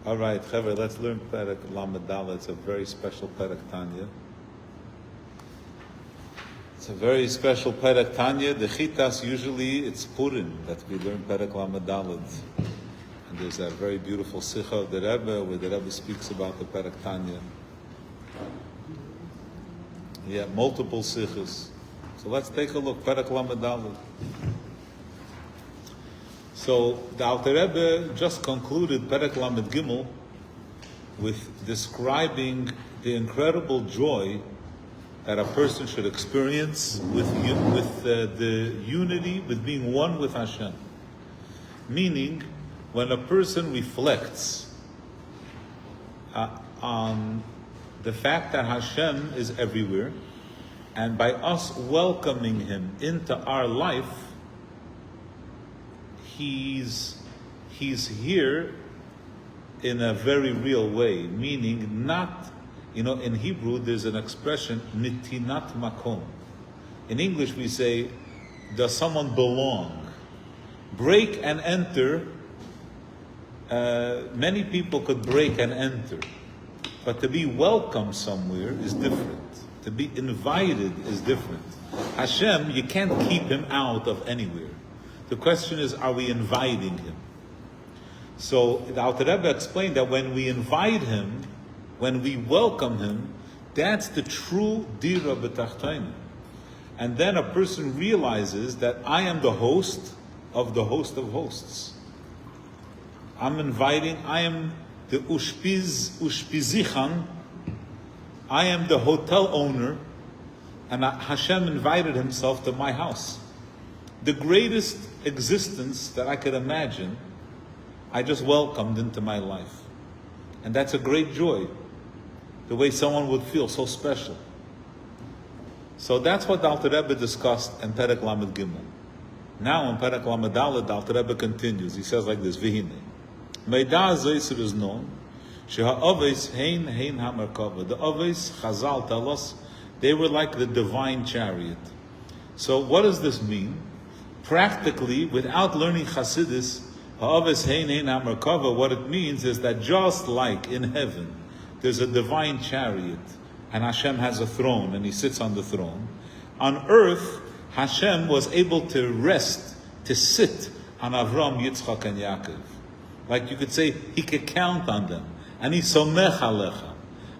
All right, Chaver, let's learn Perek Lamed Dalet. It's a very special Perek Tanya. It's a very special Perek Tanya. The Chitas, usually it's Purim that we learn Perek Lamed Dalet. And there's that very beautiful Sikha of the Rebbe where the Rebbe speaks about the Perek Tanya. Yeah, multiple Sikhas. So let's take a look, Perek Lamed Dalet. So the Alter Rebbe just concluded Perek Lamed Gimel with describing the incredible joy that a person should experience with the unity, with being one with Hashem. Meaning, when a person reflects on the fact that Hashem is everywhere, and by us welcoming Him into our life, He's here in a very real way, meaning not, in Hebrew there's an expression, nitinat makom. In English we say, does someone belong? Break and enter, many people could break and enter, but to be welcome somewhere is different. To be invited is different. Hashem, you can't keep Him out of anywhere. The question is, are we inviting Him? So the Alter Rebbe explained that when we invite Him, when we welcome Him, that's the true dira b'tachtonim. And then a person realizes that I am the host of hosts. I'm inviting, I am the ushpizichan, I am the hotel owner, and Hashem invited Himself to my house. The greatest existence that I could imagine, I just welcomed into my life. And that's a great joy. The way someone would feel so special. So that's what the Alter Rebbe discussed in Perek Lamed Gimel. Now in Perek Lamed Dalet, the Alter Rebbe continues. He says like this, Vihine. Meida zeisir is known, sheha-oveis hein ha-merkava. The oveis, Chazal tell us, they were like the divine chariot. So what does this mean? Practically, without learning Chassidus, what it means is that just like in heaven, there's a divine chariot, and Hashem has a throne, and He sits on the throne. On earth, Hashem was able to rest, to sit on Avram, Yitzchak, and Yaakov. Like you could say, He could count on them. And He somech alecha.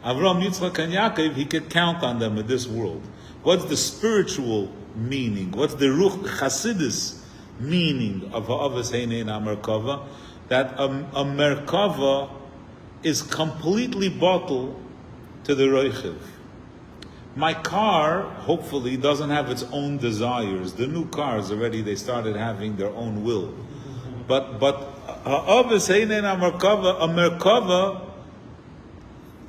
Avram, Yitzchak, and Yaakov, He could count on them in this world. What's the spiritual meaning? What's the Ruch Chassidus meaning of Ha'avas Heinein HaMerkava? That a Merkava is completely bottled to the Roichev. My car, hopefully, doesn't have its own desires. The new cars already, they started having their own will. But Ha'avas Heinein HaMerkava, a Merkava,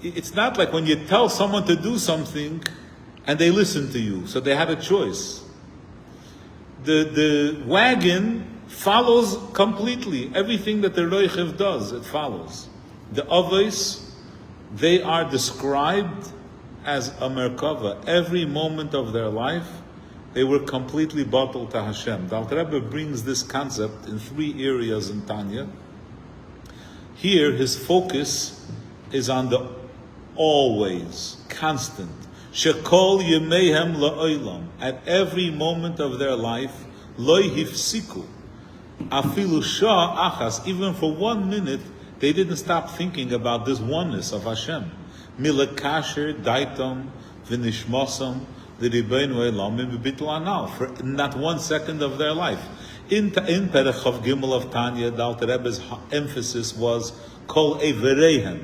it's not like when you tell someone to do something and they listen to you, so they had a choice. The wagon follows completely everything that the Roichev does. It follows. The Avos, they are described as a Merkava. Every moment of their life, they were completely bottled to Hashem. The Alter Rebbe brings this concept in 3 areas in Tanya. Here, his focus is on the always, constant. Shekol yemeihem la'olam. At every moment of their life, loy hifsiku. Afilu shah achas. Even for 1 minute, they didn't stop thinking about this oneness of Hashem. Milakasher daitom v'nishmosam l'ribeinu elamim b'bitul anal. For not 1 second of their life. In Perek Chav Gimel of Tanya, the Alter Rebbe's emphasis was kol evereihem,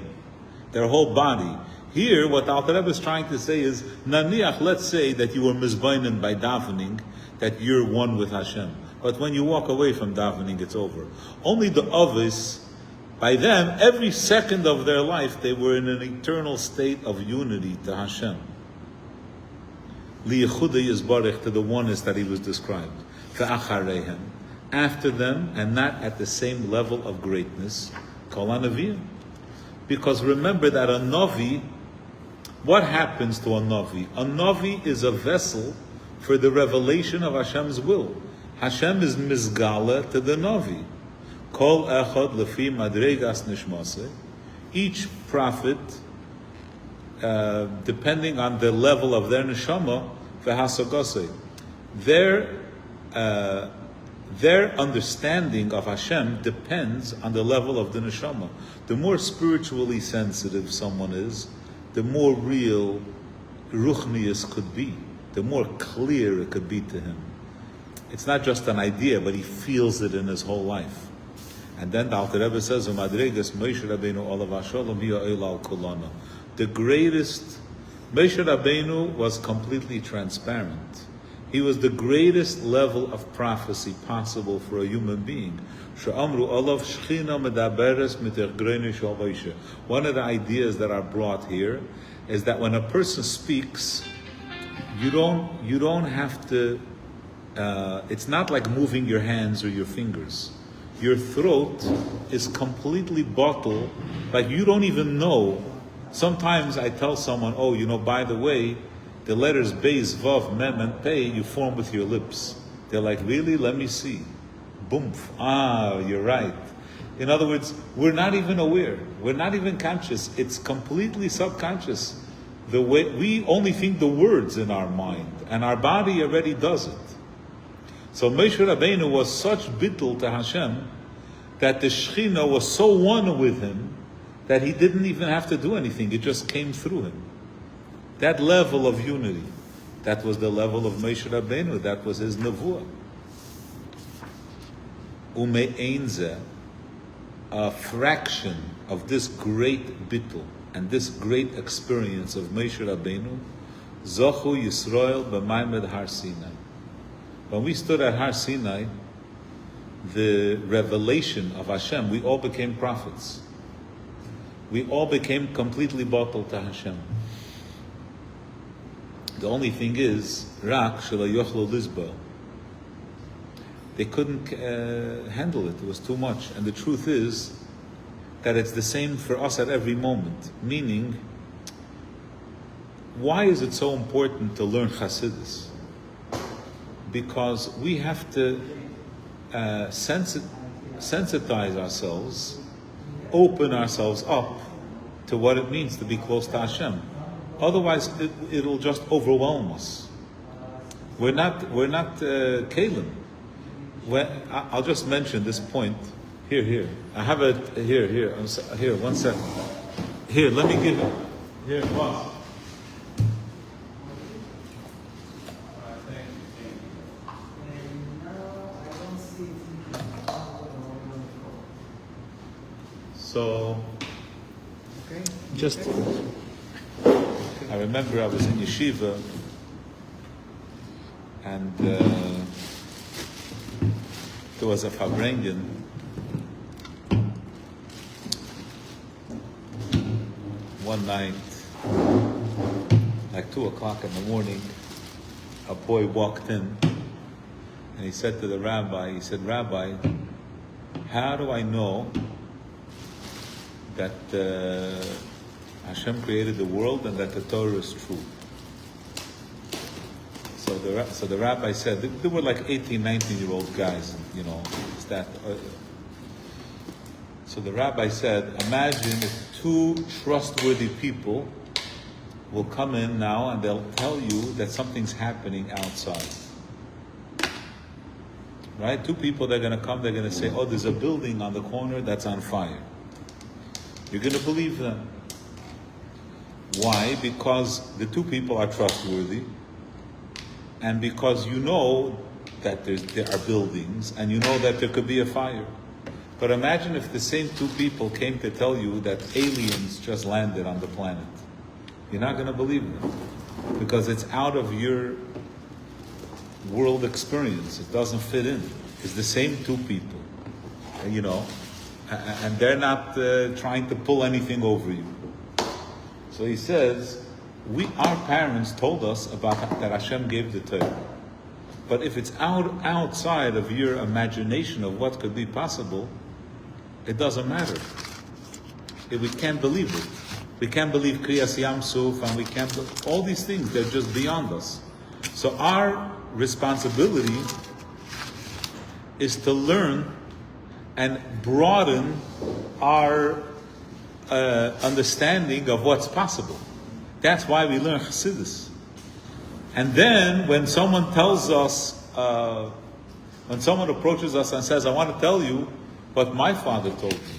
their whole body. Here, what Alter Rebbe is trying to say is, naniach, let's say that you were mizbainen by davening, that you're one with Hashem. But when you walk away from davening, it's over. Only the others, by them, every second of their life, they were in an eternal state of unity to Hashem. Liyechuda yizbarech, to the oneness that He was described. Ve'achareihem, after them, and not at the same level of greatness, kol hanaviyim. Because remember that a Navi, what happens to a Navi? A Navi is a vessel for the revelation of Hashem's will. Hashem is mizgala to the Navi. Kol echad lefi madregas nishmase. Each prophet, depending on the level of their neshama, v'hasagosei, their understanding of Hashem depends on the level of the neshama. The more spiritually sensitive someone is, the more real ruchnius could be, the more clear it could be to him. It's not just an idea, but he feels it in his whole life. And then the Alter Rebbe says, "Umadregas Moshe Rabbeinu olav hashalom hiya elal kulana." The greatest, Moshe Rabbeinu was completely transparent. He was the greatest level of prophecy possible for a human being. One of the ideas that are brought here is that when a person speaks, you don't have to. It's not like moving your hands or your fingers. Your throat is completely bottled, like you don't even know. Sometimes I tell someone, "Oh, by the way, the letters Beis, Vav, Mem, and Pei you form with your lips." They're like, "Really? Let me see." Boom. Ah, you're right. In other words, we're not even aware. We're not even conscious. It's completely subconscious. The way we only think the words in our mind, and our body already does it. So Moshe Rabbeinu was such bittul to Hashem that the Shechina was so one with him that he didn't even have to do anything. It just came through him. That level of unity, that was the level of Moshe Rabbeinu. That was his nevuah. Ume'einze, a fraction of this great bittul and this great experience of Moshe Rabbeinu, Zochu Yisrael b'Maimed Har Sinai. When we stood at Har Sinai, the revelation of Hashem, we all became prophets. We all became completely bottled to Hashem. The only thing is, Rak shelo yochlo lizbo. They couldn't handle it. It was too much. And the truth is that it's the same for us at every moment. Meaning, why is it so important to learn Chassidus? Because we have to sensitize ourselves, open ourselves up to what it means to be close to Hashem. Otherwise, it'll just overwhelm us. We're not Kalim. I'll just mention this point. Here. I have it here. Here, 1 second. Here, let me give it. Here, boss. So, just, I remember I was in yeshiva, and there was a Fabrengen. One night, like 2:00 in the morning, a boy walked in, and he said to the rabbi, "Rabbi, how do I know that Hashem created the world and that the Torah is true?" So the rabbi said, there were like 18, 19-year-old guys, So the rabbi said, imagine if two trustworthy people will come in now and they'll tell you that something's happening outside. Right? Two people, they're going to come, they're going to say, "Oh, there's a building on the corner that's on fire." You're going to believe them. Why? Because the two people are trustworthy, and because you know that there are buildings, and you know that there could be a fire. But imagine if the same two people came to tell you that aliens just landed on the planet. You're not going to believe them, because it's out of your world experience. It doesn't fit in. It's the same two people, and they're not trying to pull anything over you. So he says, our parents told us about that Hashem gave the Torah. But if it's outside of your imagination of what could be possible, it doesn't matter. We can't believe it. We can't believe Kriyas Yam Suf, and we can't all these things. They're just beyond us. So our responsibility is to learn and broaden our understanding of what's possible. That's why we learn Chassidus. And then when someone tells us, when someone approaches us and says, I want to tell you what my father told me,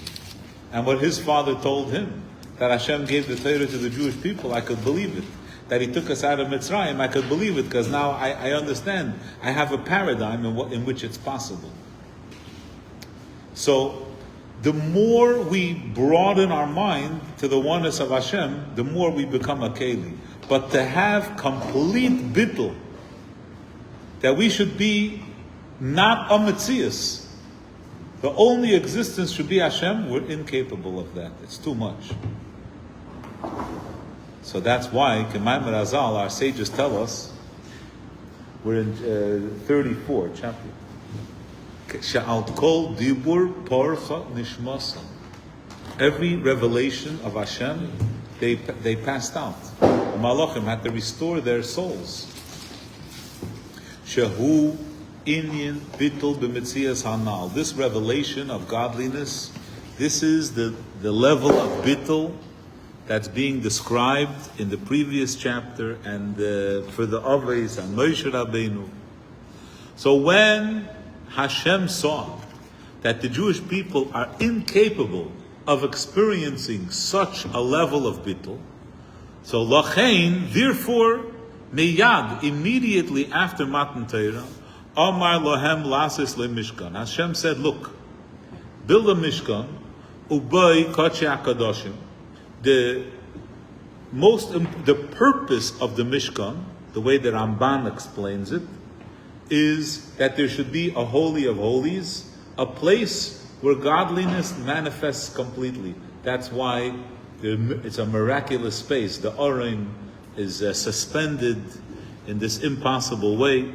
and what his father told him, that Hashem gave the Torah to the Jewish people, I could believe it. That He took us out of Mitzrayim, I could believe it, because now I understand. I have a paradigm in which it's possible. So, the more we broaden our mind to the oneness of Hashem, the more we become a Keli. But to have complete bittul, that we should be not a Metzias, the only existence should be Hashem, we're incapable of that. It's too much. So that's why, K'maim Razal, our sages tell us, we're in 34 chapter. She'al kol dibur porcha nishmasa. Every revelation of Hashem, they passed out. The Malachim had to restore their souls. Shehu inyan bittul b'metzias hanal. This revelation of godliness, this is the level of bittul that's being described in the previous chapter and for the Avos and Moshe Rabbeinu. So when Hashem saw that the Jewish people are incapable of experiencing such a level of bittul, so lachein, therefore, meyad, immediately after Matan Torah, Amar lohem lasis le mishkan. Hashem said, look, build a mishkan, ubay kachi akadoshim. The purpose of the Mishkan, the way that Ramban explains it, is that there should be a holy of holies, a place where godliness manifests completely. That's why it's a miraculous space. The Orim is suspended in this impossible way,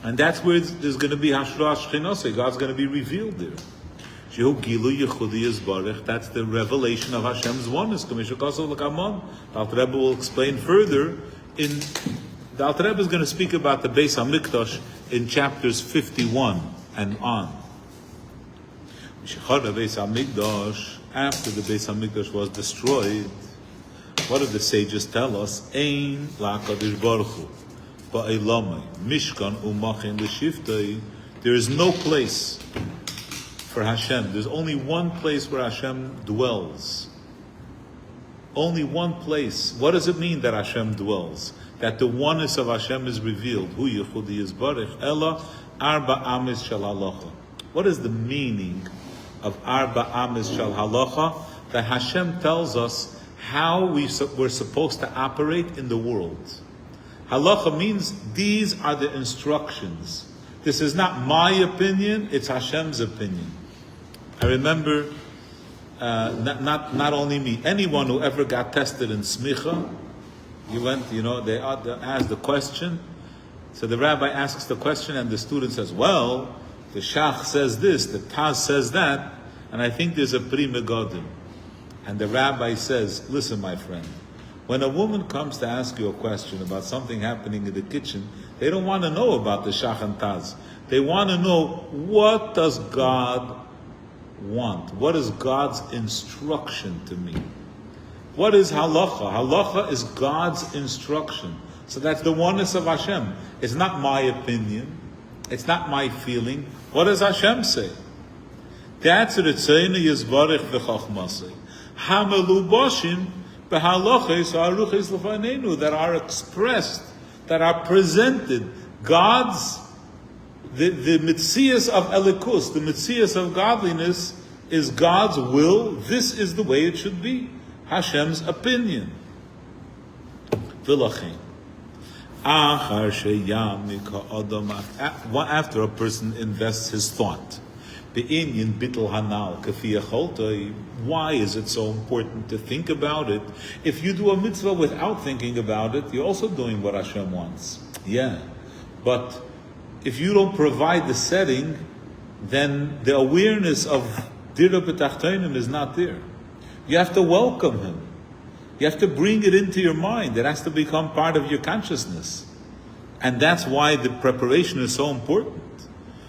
and that's where there's going to be Hashra Shechinose. God's going to be revealed there. That's the revelation of Hashem's oneness. The Alter Rebbe will explain further. The Alter Rebbe is going to speak about the Beis HaMikdash in chapters 51 and on. After the Beis HaMikdash was destroyed, what did the sages tell us? Ein la'akadosh baruch hu ba'elamai mishkan u'machin l'shiftei. There is no place for Hashem. There's only one place where Hashem dwells. Only one place. What does it mean that Hashem dwells? That the oneness of Hashem is revealed. Hu yichudi yizbarich ela arba amis shel halacha. What is the meaning of arba amis shel halacha? That Hashem tells us how we're supposed to operate in the world. Halacha means these are the instructions. This is not my opinion, it's Hashem's opinion. I remember, not only me, anyone who ever got tested in smicha, they asked the question. So the rabbi asks the question and the student says, well, the shach says this, the taz says that, and I think there's a pri megadim. And the rabbi says, listen, my friend, when a woman comes to ask you a question about something happening in the kitchen, they don't want to know about the shach and taz. They want to know, what does God want? What is God's instruction to me? What is halacha? Halacha is God's instruction. So that's the oneness of Hashem. It's not my opinion. It's not my feeling. What does Hashem say? That's Ritzeinu Yizbarich v'chachmasei. Hamelubashim b'halaches ha'aruches l'fanenu, that are expressed, that are presented. God's the mitzias of elikus, the mitzias of godliness, is God's will. This is the way it should be. Hashem's opinion. V'lachin. After a person invests his thought, why is it so important to think about it? If you do a mitzvah without thinking about it, you're also doing what Hashem wants. Yeah, but if you don't provide the setting, then the awareness of Dira B'Tachtonim is not there. You have to welcome Him. You have to bring it into your mind. It has to become part of your consciousness. And that's why the preparation is so important.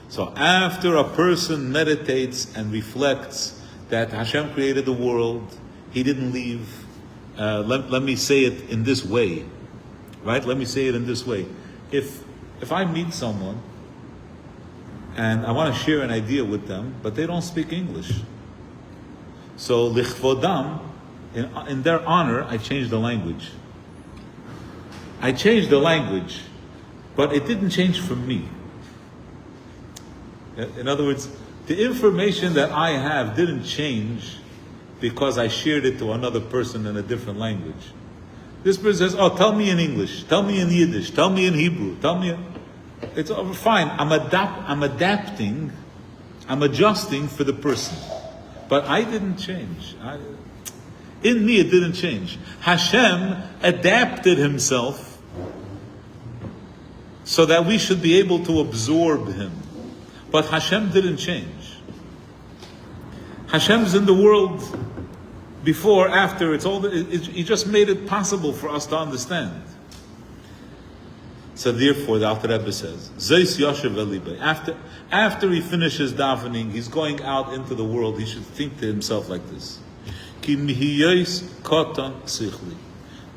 So after a person meditates and reflects that Hashem created the world, He didn't leave. Let me say it in this way, right? Let me say it in this way. If I meet someone and I want to share an idea with them, but they don't speak English, so lichvodam, in their honor, I changed the language. I changed the language, but it didn't change for me. In other words, the information that I have didn't change because I shared it to another person in a different language. This person says, "Oh, tell me in English, tell me in Yiddish, tell me in Hebrew, tell me." It's fine. I'm adapting, I'm adjusting for the person, but I didn't change. In me, it didn't change. Hashem adapted Himself so that we should be able to absorb Him, but Hashem didn't change. Hashem's in the world before, after. He just made it possible for us to understand. So therefore, the Alter Rebbe says, Zeis Yoshev Elibay. After he finishes davening, he's going out into the world. He should think to himself like this: Ki mihiyos koton sichli.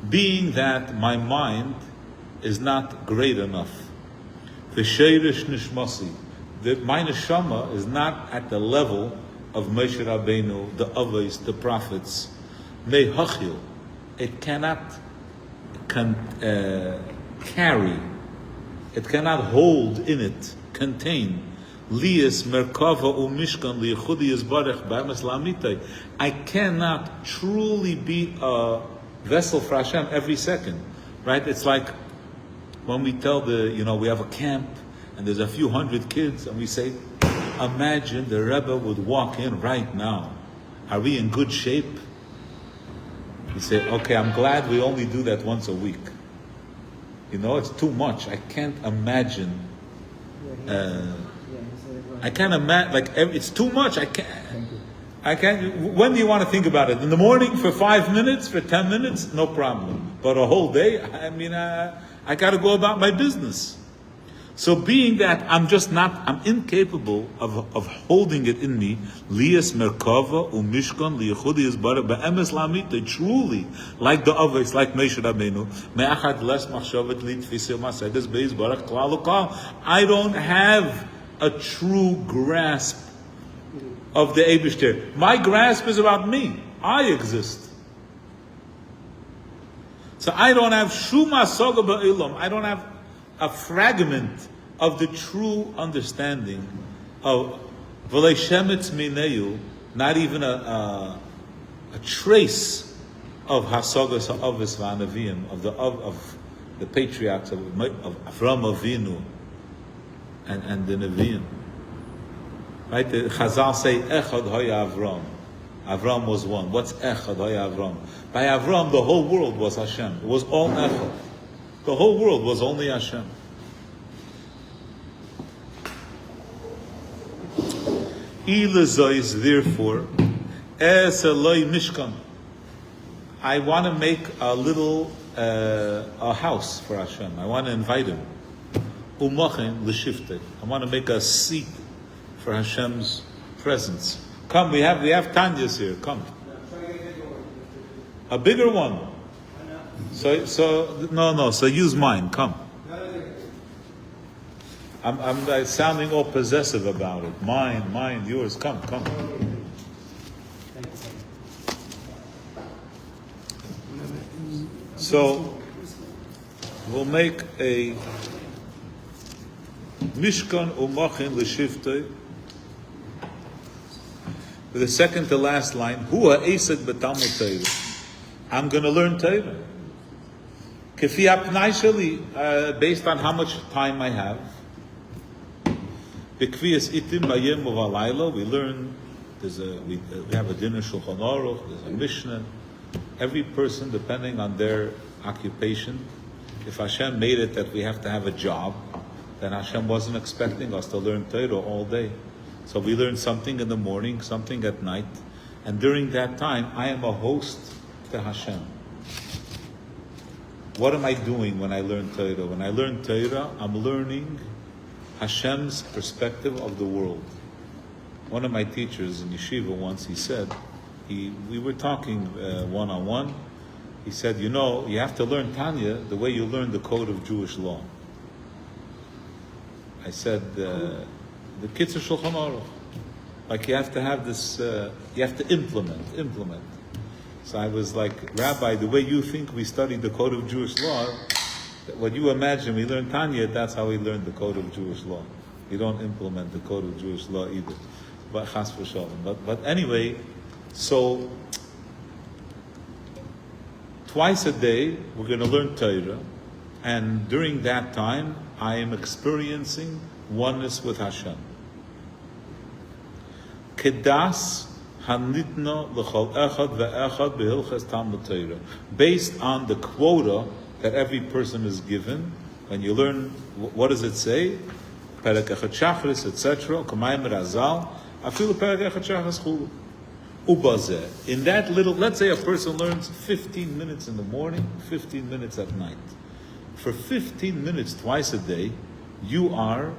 Being that my mind is not great enough. V'sheirish nishmasi. That my neshama is not at the level of Moshe Rabbeinu, the Avos, the prophets. Mehachil. It cannot carry. It cannot hold in it, contain. Lias merkava umishkan liyechudi yizbarech b'emes la'amitai. I cannot truly be a vessel for Hashem every second, right? It's like when we tell we have a camp and there's a few hundred kids and we say, imagine the Rebbe would walk in right now. Are we in good shape? We say, okay, I'm glad we only do that once a week. It's too much. I can't imagine. I can't imagine. It's too much. I can't. When do you want to think about it? In the morning for 5 minutes, for 10 minutes, no problem. But a whole day, I got to go about my business. So being that I'm incapable of holding it in me, Lias Merkava Umishkan Liyechudi Yizbarech Be'emes La'amita, truly, like the Avos, like Moshe Rabbeinu, Me'achad Les Machshavet Li Tfisei Masedes Be'Yizbarech Klal Ukal. I don't have a true grasp of the Eibishter. My grasp is about me. I exist. So I don't have Shuma Soga Ba'ilom. I don't have a fragment of the true understanding of V'lei Shemetz Mineu, not even a trace of Hasagas Ha'avis V'Anavim, of the patriarchs of Avram Avinu and the Nevi'im. Right? The Chazal say Echad Haya Avram. Avram was one. What's Echad Haya Avram? By Avram, the whole world was Hashem. It was all Echad. The whole world was only Hashem. Ilazois, therefore, es Eloi Mishkan. I want to make a little a house for Hashem. I want to invite Him. Umachin l'shifte. I want to make a seat for Hashem's presence. Come, we have Tanya's here. Come. A bigger one. So use mine. Come. I'm sounding all possessive about it. Mine, yours. Come. So we'll make a Mishkan Umachin L'Shiftei with the second to last line. Hua Esek B'Talmud Torah. I'm going to learn Torah. Kefi Apnai Sheli, based on how much time I have. B'Kviyas Itim Bayim Uvalayla. We learn. We have a dinner Shulchan Aruch. There's a Mishnah. Every person, depending on their occupation, if Hashem made it that we have to have a job, then Hashem wasn't expecting us to learn Torah all day. So we learn something in the morning, something at night, and during that time, I am a host to Hashem. What am I doing when I learn Torah? When I learn Torah, I'm learning Hashem's perspective of the world. One of my teachers in yeshiva once, he said, we were talking one-on-one. He said, you have to learn Tanya the way you learn the code of Jewish law. I said, the Kitzur Shulchan Aruch. Like you have to have this, you have to implement. So I was like, Rabbi, the way you think we studied the code of Jewish law, what you imagine we learn Tanya, that's how we learned the code of Jewish law. We don't implement the code of Jewish law either. But chas v'shalom. But anyway, so twice a day we're going to learn Torah, and during that time I am experiencing oneness with Hashem. Kedas hanitna l'chol echad ve'echad behilchas Talmud Torah, based on the quota that every person is given. When you learn, what does it say? Perek echad shachris, etc. Kamayim razal, afilu perek echad shachris chulu. Ubazeh. In that little, let's say a person learns 15 minutes in the morning, 15 minutes at night. For 15 minutes twice a day, you are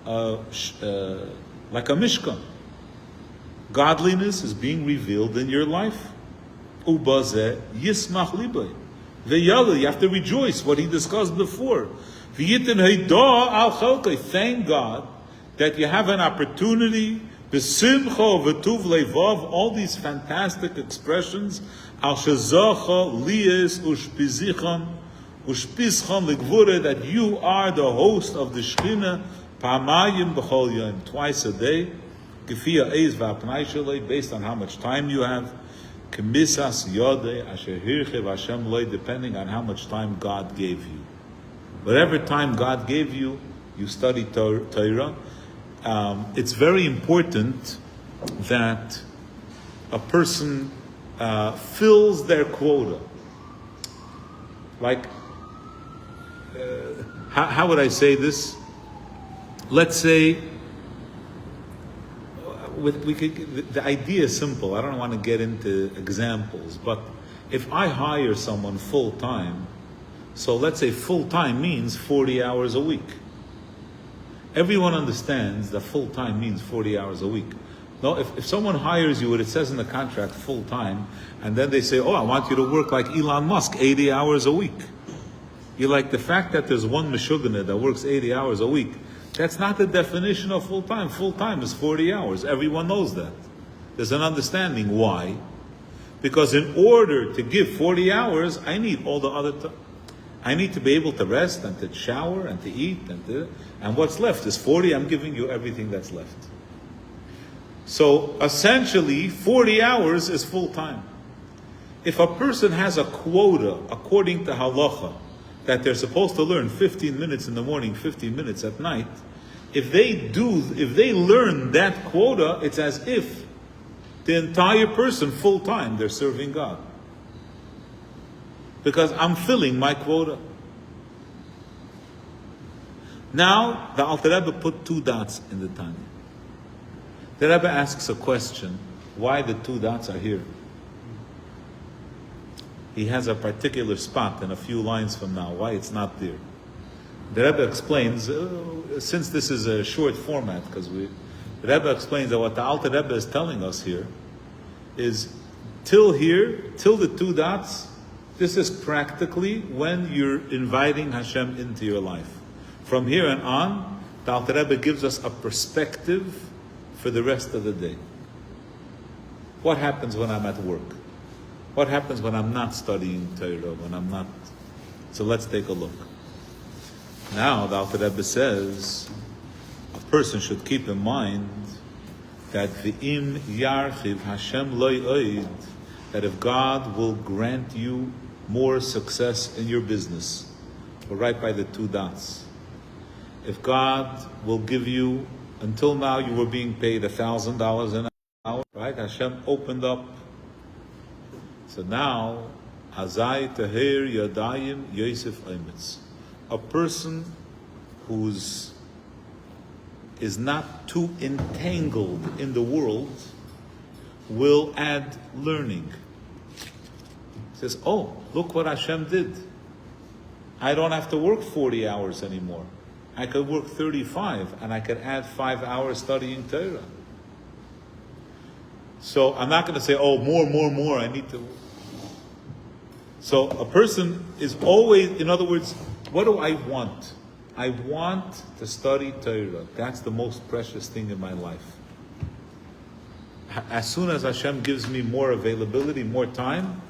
like a mishkan. Godliness is being revealed in your life. Ubazeh yismach libay. Ve'yala, you have to rejoice, what he discussed before. V'yitin heidah al chelkai. Thank God that you have an opportunity. B'simcha v'tuv levav, all these fantastic expressions. Al shezacha liyes ushpizicham ligvura, that you are the host of the Shechina. Pamayim b'chol yom, twice a day. Gefiya eiz v'apnai shalei, based on how much time you have. Kemisas yodei asher hirchev Hashem loi, depending on how much time God gave you. Whatever time God gave you, you study Torah. It's very important that a person fills their quota. Like, how would I say this? Let's say, the idea is simple. I don't want to get into examples, but if I hire someone full time, so let's say full time means 40 hours a week. Everyone understands that full time means 40 hours a week. No, if someone hires you, what it says in the contract, full time, and then they say, I want you to work like Elon Musk, 80 hours a week. You're like, the fact that there's one Meshuggah that works 80 hours a week, that's not the definition of full time. Full time is 40 hours. Everyone knows that. There's an understanding. Why? Because in order to give 40 hours, I need all the other time. I need to be able to rest and to shower and to eat and what's left is 40. I'm giving you everything that's left. So essentially, 40 hours is full time. If a person has a quota according to halacha that they're supposed to learn 15 minutes in the morning, 15 minutes at night, if they learn that quota, it's as if the entire person full time they're serving God. Because I'm filling my quota. Now, the Alter Rebbe put 2 dots in the Tanya. The Rebbe asks a question, why the 2 dots are here? He has a particular spot in a few lines from now, why it's not there. The Rebbe explains, since this is a short format, the Rebbe explains that what the Alter Rebbe is telling us here is, till the 2 dots, this is practically when you're inviting Hashem into your life. From here and on, the Alter Rebbe gives us a perspective for the rest of the day. What happens when I'm at work? What happens when I'm not studying Torah, when I'm not? So let's take a look. Now, the Alter Rebbe says, a person should keep in mind that v'im yarchiv Hashem lo yoid, that if God will grant you more success in your business, we're right by the 2 dots. If God will give you, until now you were being paid $1,000 an hour, right? Hashem opened up. So now, Hazai Tahir Yadayim Yosef Emetz. A person who's is not too entangled in the world will add learning. Says, look what Hashem did. I don't have to work 40 hours anymore. I could work 35 and I could add 5 hours studying Torah. So I'm not going to say, oh, more, I need to. So a person is always, in other words, what do I want? I want to study Torah. That's the most precious thing in my life. As soon as Hashem gives me more availability, more time,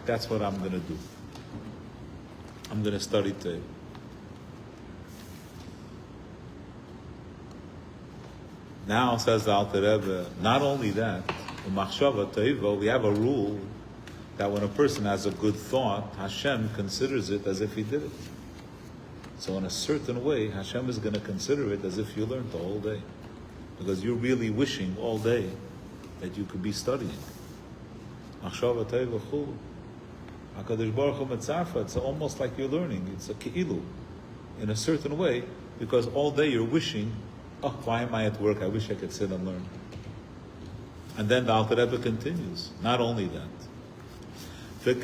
that's what I'm going to do. I'm going to study Torah. Now, says the Alter Rebbe, not only that, we have a rule that when a person has a good thought, Hashem considers it as if he did it. So in a certain way, Hashem is going to consider it as if you learned the whole day. Because you're really wishing all day that you could be studying. It's almost like you're learning. It's a ke'ilu, in a certain way, because all day you're wishing, oh, why am I at work? I wish I could sit and learn. And then the Alter Rebbe continues. Not only that, the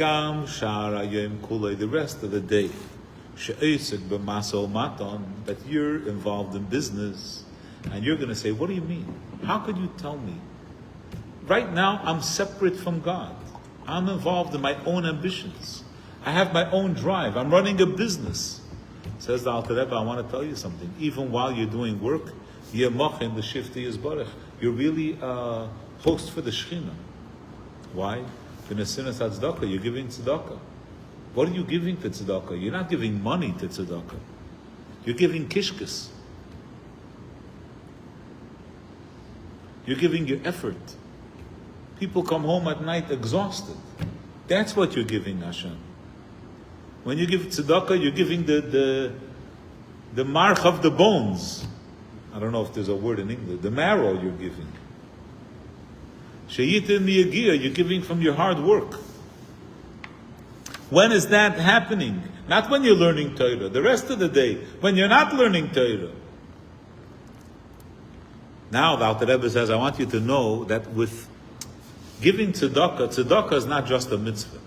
rest of the day, that you're involved in business, and you're going to say, what do you mean? How could you tell me? Right now, I'm separate from God. I'm involved in my own ambitions. I have my own drive. I'm running a business. Says the Alter Rebbe, I want to tell you something. Even while you're doing work, you're really a host for the Shekhinah. Why? You're giving tzedakah. What are you giving to tzedakah? You're not giving money to tzedakah. You're giving kishkas. You're giving your effort. People come home at night exhausted. That's what you're giving Hashem. When you give tzedakah, you're giving the march of the bones. I don't know if there's a word in English. The marrow you're giving. Sheyitin miyagiyah, you're giving from your hard work. When is that happening? Not when you're learning Torah. The rest of the day, when you're not learning Torah. Now the Alter Rebbe says, I want you to know that with giving tzedakah is not just a mitzvah.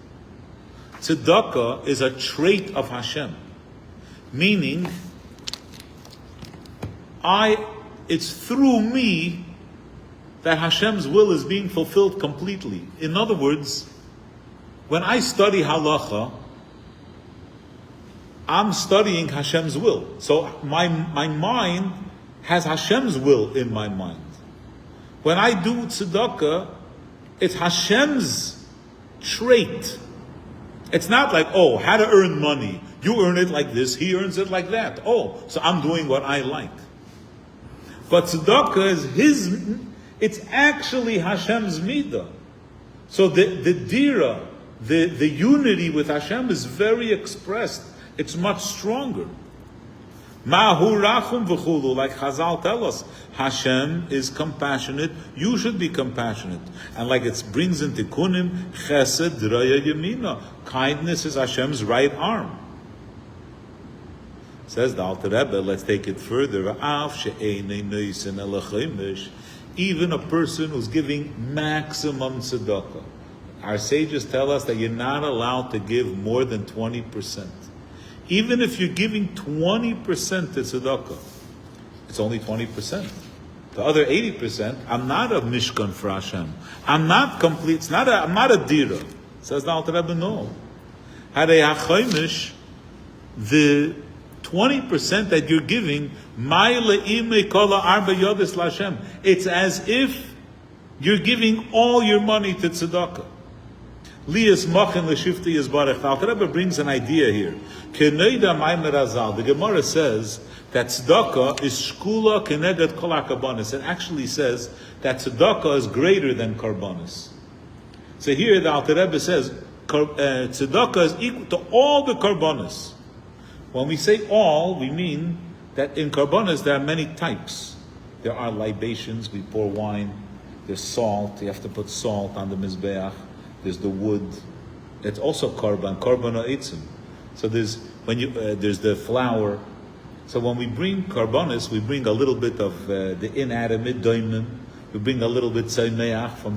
Tzedakah is a trait of Hashem. Meaning, it's through me that Hashem's will is being fulfilled completely. In other words, when I study halacha, I'm studying Hashem's will. So my mind has Hashem's will in my mind. When I do tzedakah, it's Hashem's trait. It's not like, oh, how to earn money. You earn it like this, he earns it like that. Oh, so I'm doing what I like. But tzedakah is it's actually Hashem's midah. So the dira, the unity with Hashem is very expressed. It's much stronger. Ma'hu rachum v'chulu, like Chazal tell us, Hashem is compassionate. You should be compassionate, and like it brings into kunim, chesed raya yamina. Kindness is Hashem's right arm. Says the Alter Rebbe. Let's take it further. Even a person who's giving maximum tzedakah, our sages tell us that you're not allowed to give more than 20%. Even if you're giving 20% to tzedakah, it's only 20%. The other 80%, I'm not a mishkan for Hashem. I'm not complete. I'm not a dira. Says the Alter Rebbe, no. The 20% that you're giving, it's as if you're giving all your money to tzedakah. Lias Machin Leshifti Yizbarech. The Alter Rebbe brings an idea here. The Gemara says that tzedakah is shkula keneged kol karbanis. It actually says that tzedakah is greater than karbanis. So here the Alter Rebbe says tzedakah is equal to all the karbanis. When we say all, we mean that in karbanis there are many types. There are libations, we pour wine. There's salt, you have to put salt on the mizbeach. There's the wood. It's also karban ha'etzim. So there's the flour. So when we bring karbanis, we bring a little bit of the inanimate daimim. We bring a little bit saymeach from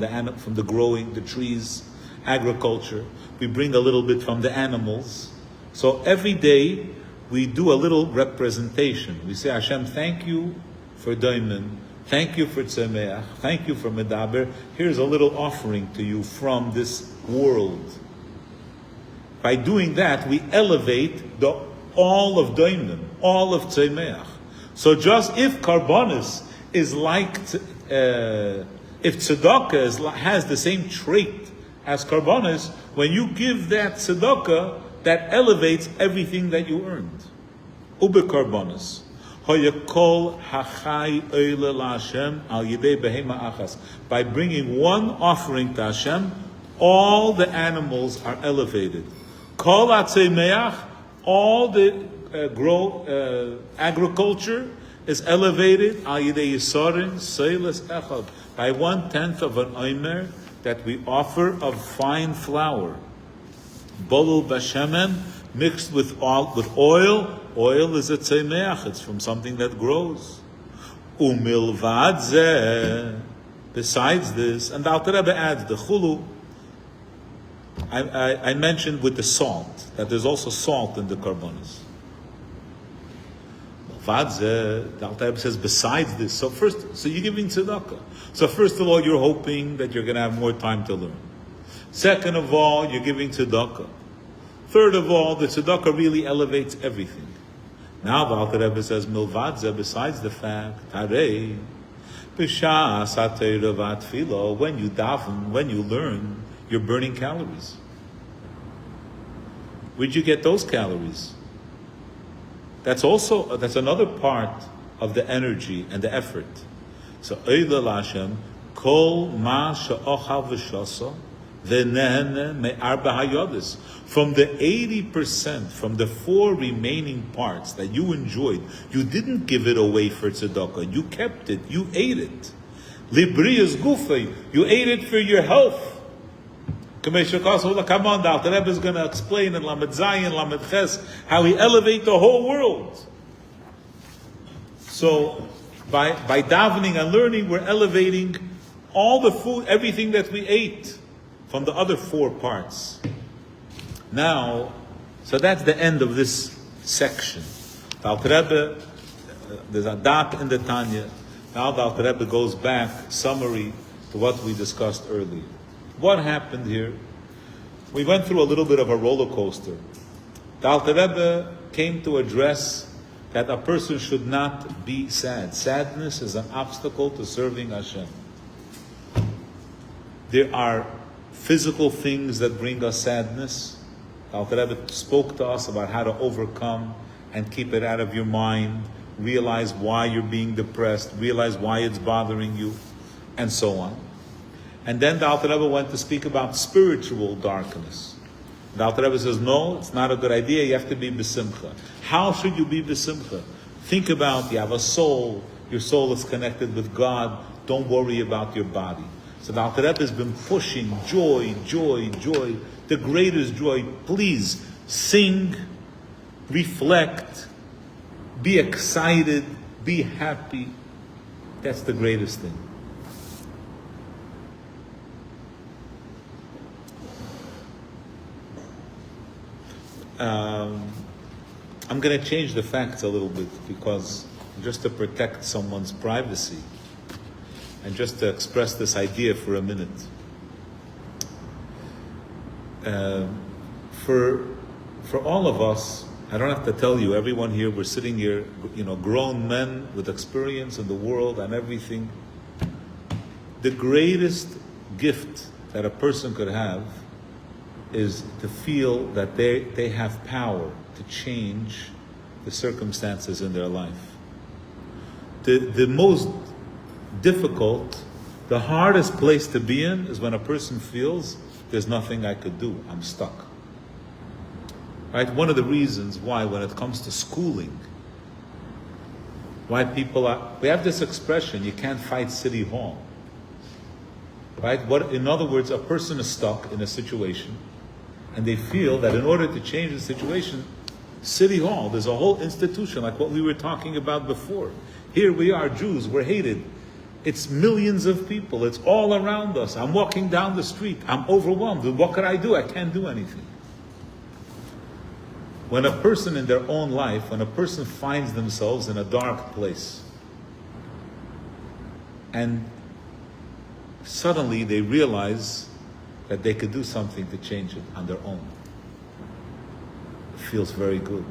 the growing, the trees, agriculture. We bring a little bit from the animals. So every day we do a little representation. We say, Hashem, thank you for daimim. Thank you for Tzemeach. Thank you for Medaber. Here's a little offering to you from this world. By doing that, we elevate all of Doimim, all of Tzemeach. So just if Karbonis is like, if Tzedakah has the same trait as Karbonis, when you give that Tzedakah, that elevates everything that you earned. Ube Karbonis. By bringing one offering to Hashem, all the animals are elevated. All the agriculture is elevated by 1/10 of an omer that we offer of fine flour. Bolul bashemen, mixed with oil. Oil is a tzemeach, it's from something that grows. Umilvad zeh, besides this, and the Alter Rebbe adds the chulu. I mentioned with the salt, that there's also salt in the karbonis. The Alter Rebbe says besides this, so you're giving tzedakah. So first of all, you're hoping that you're going to have more time to learn. Second of all, you're giving tzedakah. Third of all, the tzedakah really elevates everything. Now the Alter Rebbe says, milvadze, besides the fact, tarei, b'shas ha'teira v'atfilo, when you daven, when you learn, you're burning calories. Where'd you get those calories? That's another part of the energy and the effort. So, Eila Lashem, kol ma she'ochal v'shasa, v'nehene me'arba hayodis. From the 80%, from the 4 remaining parts that you enjoyed, you didn't give it away for tzedakah. You kept it. You ate it. Libriyas gufay. You ate it for your health. Come on, the Alter Rebbe is going to explain in Lamed Zayin, Lamed Ches, how he elevate the whole world. So, by davening and learning, we're elevating all the food, everything that we ate from the other 4 parts. Now, so that's the end of this section. The Alter Rebbe, there's a dot in the Tanya. Now the Alter Rebbe goes back, summary to what we discussed earlier. What happened here? We went through a little bit of a roller coaster. The Alter Rebbe came to address that a person should not be sad. Sadness is an obstacle to serving Hashem. There are physical things that bring us sadness. The Alter Rebbe spoke to us about how to overcome and keep it out of your mind, realize why you're being depressed, realize why it's bothering you, and so on. And then the Alter Rebbe went to speak about spiritual darkness. The Alter Rebbe says, no, it's not a good idea, you have to be besimcha. How should you be besimcha? Think about, you have a soul, your soul is connected with God, don't worry about your body. So the Alter Rebbe has been pushing joy, joy, joy, the greatest joy. Please, sing, reflect, be excited, be happy. That's the greatest thing. I'm going to change the facts a little bit because just to protect someone's privacy and just to express this idea for a minute. For all of us, I don't have to tell you, everyone here, we're sitting here, grown men with experience in the world and everything. The greatest gift that a person could have is to feel that they have power to change the circumstances in their life. The most difficult, the hardest place to be in is when a person feels there's nothing I could do, I'm stuck. Right? One of the reasons why when it comes to schooling, why we have this expression, you can't fight City Hall. Right? In other words, a person is stuck in a situation and they feel that in order to change the situation, City Hall, there's a whole institution like what we were talking about before. Here we are, Jews, we're hated. It's millions of people, it's all around us. I'm walking down the street, I'm overwhelmed. What can I do? I can't do anything. When a person in their own life, when a person finds themselves in a dark place, And suddenly they realize that they could do something to change it on their own. It feels very good.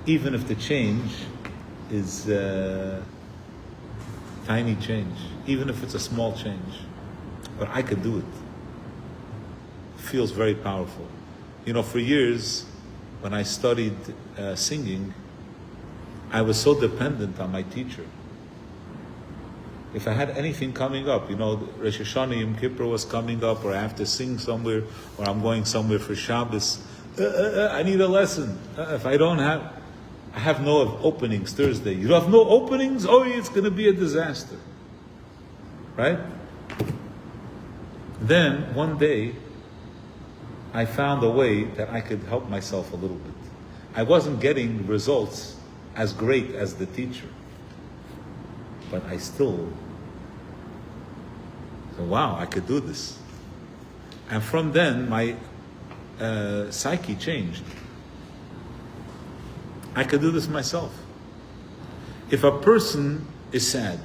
Even if the change is tiny change, even if it's a small change. But I could do it. It feels very powerful. For years, when I studied singing, I was so dependent on my teacher. If I had anything coming up, Rosh Hashanah, Yom Kippur was coming up, or I have to sing somewhere, or I'm going somewhere for Shabbos, I need a lesson. If I don't have, I have no openings Thursday. You have no openings? Oh, it's going to be a disaster. Right? Then, one day, I found a way that I could help myself a little bit. I wasn't getting results as great as the teacher. But I still said, wow, I could do this. And from then, my psyche changed. I could do this myself. If a person is sad,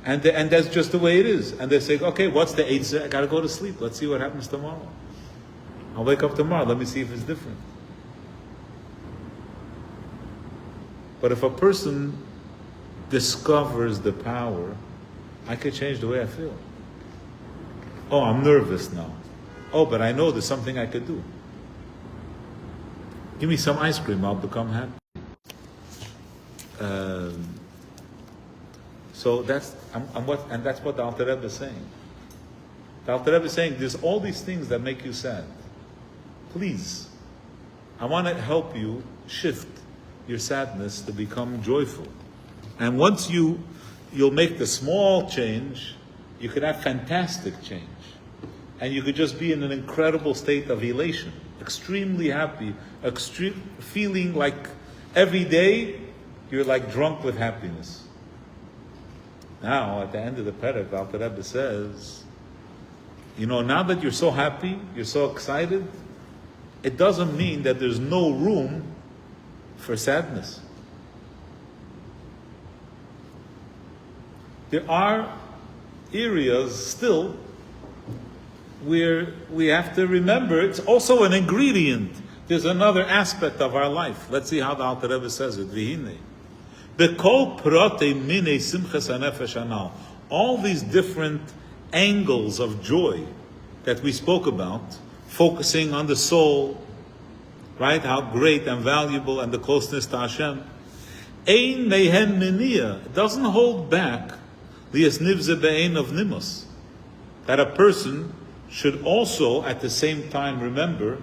and that's just the way it is, and they say, okay, what's the age? I gotta go to sleep. Let's see what happens tomorrow. I'll wake up tomorrow. Let me see if it's different. But if a person discovers the power, I could change the way I feel. Oh, I'm nervous now. Oh, but I know there's something I could do. Give me some ice cream, I'll become happy. So that's what the Alter Rebbe is saying. The Alter Rebbe is saying there's all these things that make you sad. Please, I want to help you shift your sadness to become joyful. And once you'll make the small change, you could have fantastic change. And you could just be in an incredible state of elation, extremely happy, feeling like every day you're like drunk with happiness. Now, at the end of the Perek, the Alter Rebbe says, now that you're so happy, you're so excited, it doesn't mean that there's no room for sadness. There are areas still where we have to remember it's also an ingredient. There's another aspect of our life. Let's see how the Alter Rebbe says it. V'hinei. B'kol protei minei simchas hanefesh hanal. All these different angles of joy that we spoke about, focusing on the soul, right? How great and valuable, and the closeness to Hashem. Ein mehen miniya. It doesn't hold back lias nivze be'ein of nimos. That a person should also at the same time remember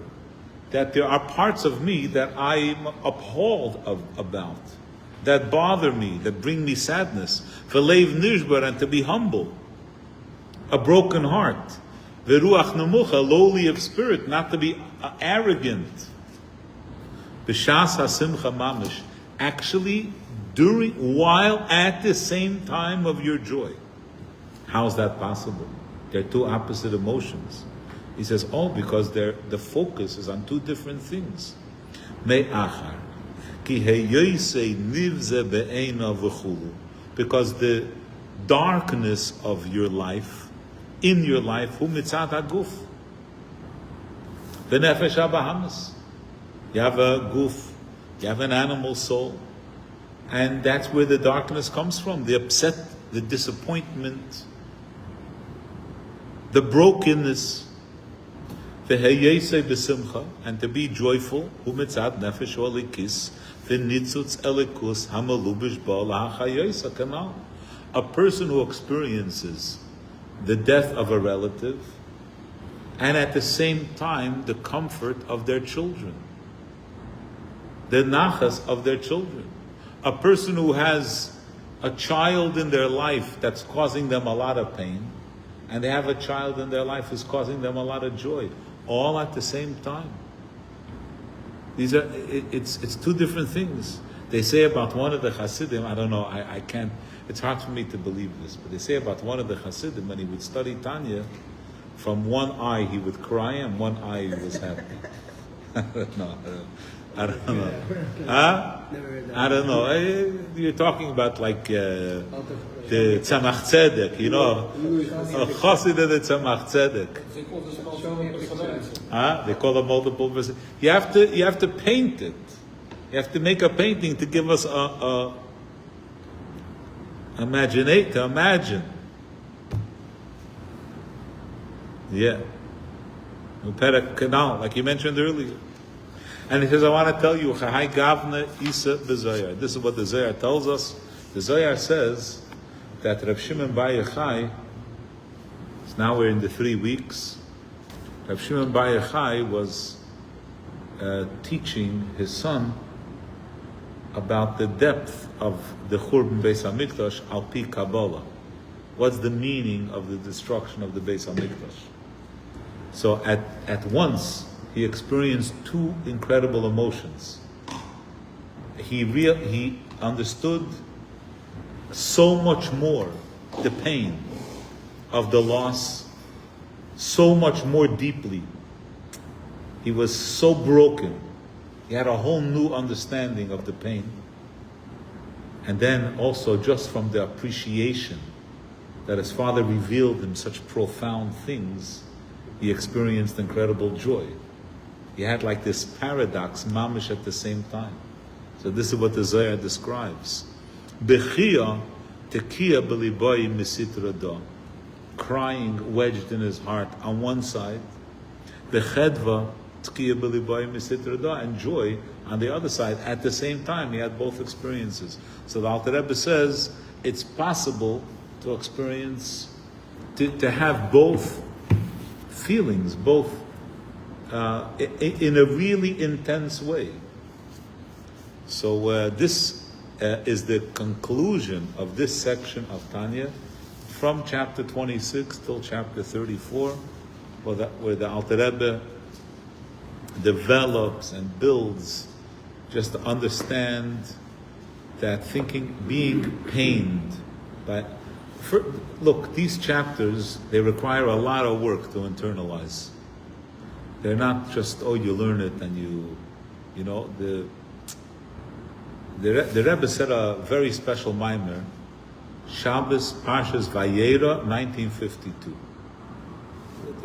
that there are parts of me that I'm appalled about, that bother me, that bring me sadness. V'leiv nishbar, and to be humble. A broken heart. V'ruach nemucha, lowly of spirit, not to be arrogant. B'shas hasimcha mamish, actually while at the same time of your joy. How is that possible? They're two opposite emotions. He says, because the focus is on two different things. Me'achar, ki heyoisei nivze be'eina v'chulu. Because the darkness of your life, in your life, hu mitzat haguf. V'nefesh habahamas. You have a guf, you have an animal soul. And that's where the darkness comes from. The upset, the disappointment, the brokenness. And to be joyful, a person who experiences the death of a relative and at the same time the comfort of their children, the nachas of their children. A person who has a child in their life that's causing them a lot of pain, and they have a child in their life who's causing them a lot of joy, all at the same time. It's two different things. They say about one of the Hasidim, I don't know, I can't, it's hard for me to believe this, but they say about one of the Hasidim, when he would study Tanya, from one eye he would cry and one eye he was happy. I don't know. I don't know. Huh? I don't know. You're talking about like the Tzemach Tzedek, you know, a chassid of the Tzemach Tzedek. They call it multiple verses. You have to paint it. You have to make a painting to give us to imagine. Yeah. Canal, like you mentioned earlier. And he says, I want to tell you, Chahai Gavna Isa B'Zoyar. This is what the Zoyar tells us. The Zoyar says that Rav Shimon Bar Yochai, now we're in the 3 weeks, Rav Shimon Bar Yochai was teaching his son about the depth of the Churban Beis HaMikdash al pi Kabbalah. What's the meaning of the destruction of the Beis HaMikdash? So at once, he experienced two incredible emotions. He understood so much more the pain of the loss, so much more deeply. He was so broken. He had a whole new understanding of the pain. And then also just from the appreciation that his father revealed him such profound things, he experienced incredible joy. He had like this paradox, mamish at the same time. So this is what the Zohar describes. Bechia tekia b'libai misitra da. Crying wedged in his heart on one side. Bechedva tekia b'libai misitra da. And joy on the other side. At the same time, he had both experiences. So the Alter Rebbe says it's possible to experience, to have both feelings, both in a really intense way. So this is the conclusion of this section of Tanya, from chapter 26 till chapter 34, where the Alter Rebbe develops and builds just to understand that being pained by. Look, these chapters, they require a lot of work to internalize. They're not just, you learn it and you know, the Rebbe said a very special mimer, Shabbos Parshas Vayera, 1952.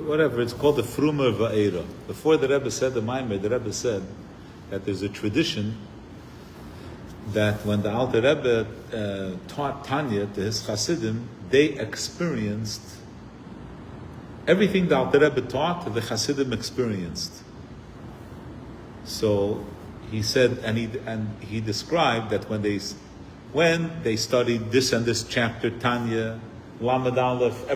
Whatever, it's called the Frumer Vayera. Before the Rebbe said the mimer, the Rebbe said that there's a tradition that when the Alter Rebbe taught Tanya to his Hasidim, they experienced everything the Alter Rebbe taught, the Hasidim experienced. So he said, and he described that when they studied this and this chapter, Tanya, Lamed Aleph,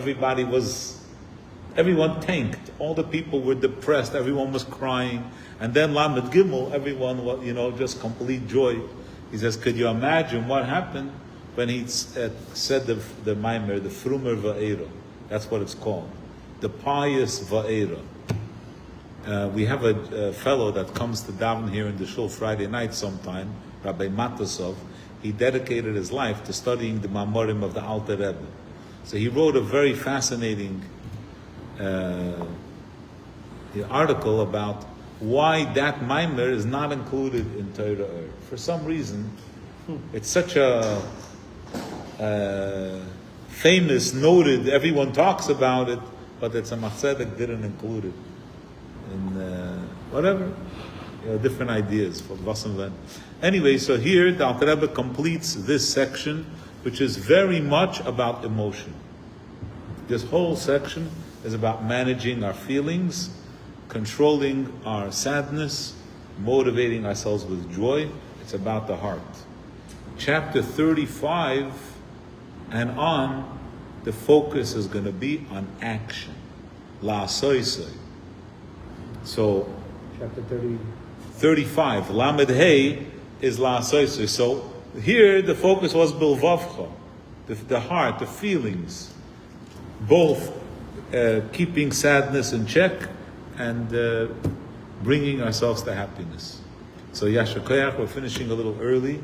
everyone tanked. All the people were depressed. Everyone was crying. And then Lamed Gimel, everyone was, just complete joy. He says, could you imagine what happened when he said the Maimer, the Frumer Va'era? That's what it's called. The pious Va'era. We have a fellow that comes to daven here in the shul Friday night sometime, Rabbi Matasov. He dedicated his life to studying the Mamorim of the Alter Rebbe. So he wrote a very fascinating article about why that Maimer is not included in Torah. For some reason, it's such a famous, noted, everyone talks about it, but the Tzemach Tzedek didn't include it. In whatever, different ideas for Vassamvan. Anyway, so here the Alter Rebbe completes this section, which is very much about emotion. This whole section is about managing our feelings, controlling our sadness, motivating ourselves with joy. It's about the heart. Chapter 35 and on, the focus is going to be on action. La soisoi. So, chapter 35, Lamed Hey is La soisoi. So, here the focus was Bilvavcha, the heart, the feelings, both keeping sadness in check and bringing ourselves to happiness. So Yasher Koyach, we're finishing a little early,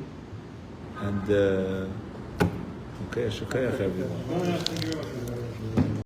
and okay, Yasher Koyach, everyone.